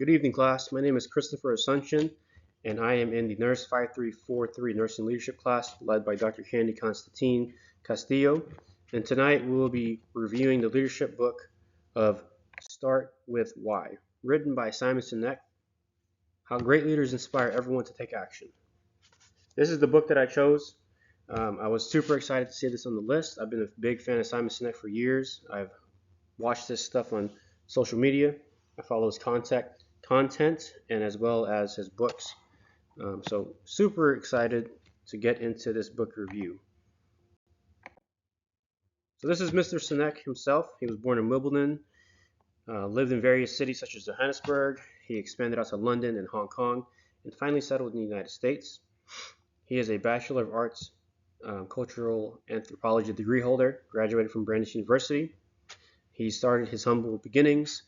Good evening, class. My name is Christopher Asuncion, and I am in the Nurse 5343 Nursing Leadership class led by Dr. Candy Constantine Castillo. And tonight we will be reviewing the leadership book of Start With Why, written by Simon Sinek, How Great Leaders Inspire Everyone to Take Action. This is the book that I chose. I was super excited to see this on the list. I've been a big fan of Simon Sinek for years. I've watched this stuff on social media. I follow his content and as well as his books. So super excited to get into this book review. So this is Mr. Sinek himself. He was born in Wimbledon, lived in various cities such as Johannesburg. He expanded out to London and Hong Kong, and finally settled in the United States. He is a Bachelor of Arts Cultural Anthropology degree holder, graduated from Brandeis University. He started his humble beginnings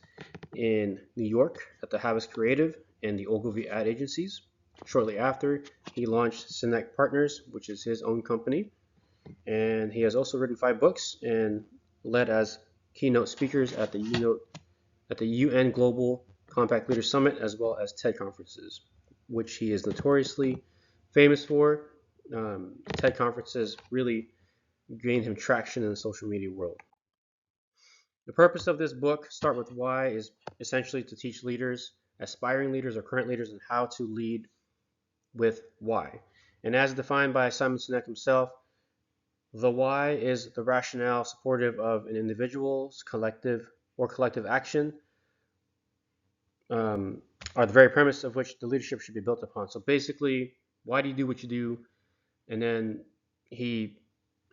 in New York at the Havas Creative and the Ogilvy ad agencies. Shortly after, he launched Sinek Partners, which is his own company. And he has also written 5 books and led as keynote speakers at the UN Global Compact Leaders Summit, as well as TED conferences, which he is notoriously famous for. TED conferences really gained him traction in the social media world. The purpose of this book, Start With Why, is essentially to teach leaders, aspiring leaders or current leaders, on how to lead with why. And as defined by Simon Sinek himself, the why is the rationale supportive of an individual's collective action, are the very premise of which the leadership should be built upon. So basically, why do you do what you do? And then he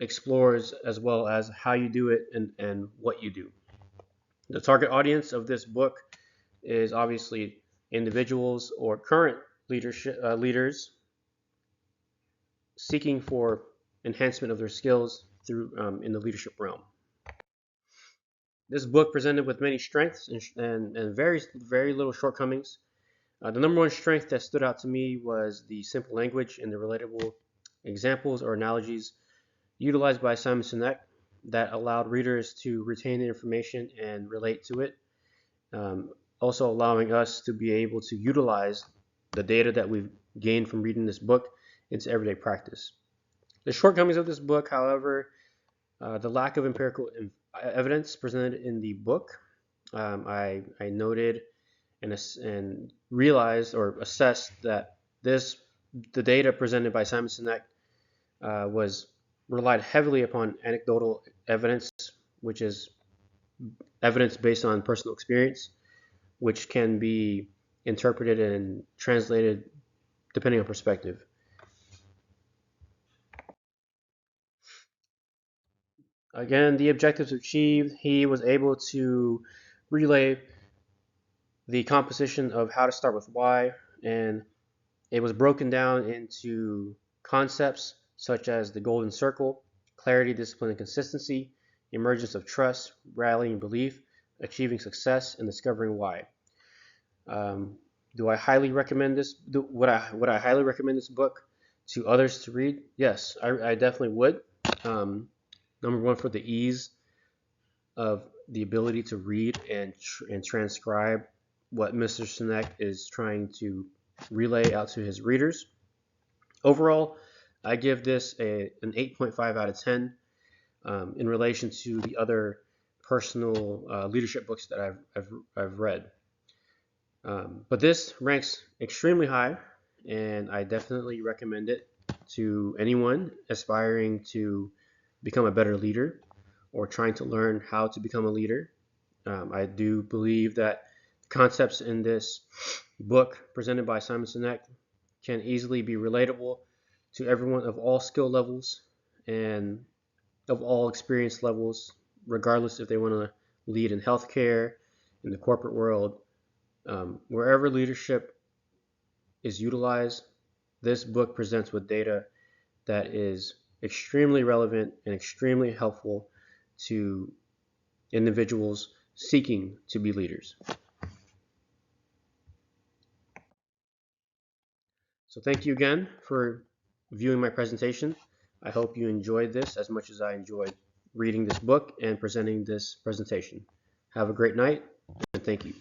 explores as well as how you do it and what you do. The target audience of this book is obviously individuals or current leaders seeking for enhancement of their skills through in the leadership realm. This book presented with many strengths and very little shortcomings. The number one strength that stood out to me was the simple language and the relatable examples or analogies utilized by Simon Sinek that allowed readers to retain the information and relate to it, also allowing us to be able to utilize the data that we've gained from reading this book into everyday practice. The shortcomings of this book, however, the lack of empirical evidence presented in the book, I noted and realized or assessed that the data presented by Simon Sinek was relied heavily upon anecdotal evidence, which is evidence based on personal experience, which can be interpreted and translated depending on perspective. Again, the objectives achieved, he was able to relay the composition of how to start with why, and it was broken down into concepts such as the golden circle, clarity, discipline, and consistency, emergence of trust, rallying belief, achieving success, and discovering why. Do I highly recommend this? Would I highly recommend this book to others to read? Yes, I definitely would. Number one, for the ease of the ability to read and transcribe what Mr. Sinek is trying to relay out to his readers. Overall, I give this an 8.5 out of 10 in relation to the other personal leadership books that I've read. But this ranks extremely high, and I definitely recommend it to anyone aspiring to become a better leader or trying to learn how to become a leader. I do believe that concepts in this book presented by Simon Sinek can easily be relatable to everyone of all skill levels and of all experience levels, regardless if they want to lead in healthcare, in the corporate world. Wherever leadership is utilized, this book presents with data that is extremely relevant and extremely helpful to individuals seeking to be leaders. So thank you again for viewing my presentation. I hope you enjoyed this as much as I enjoyed reading this book and presenting this presentation. Have a great night, and thank you.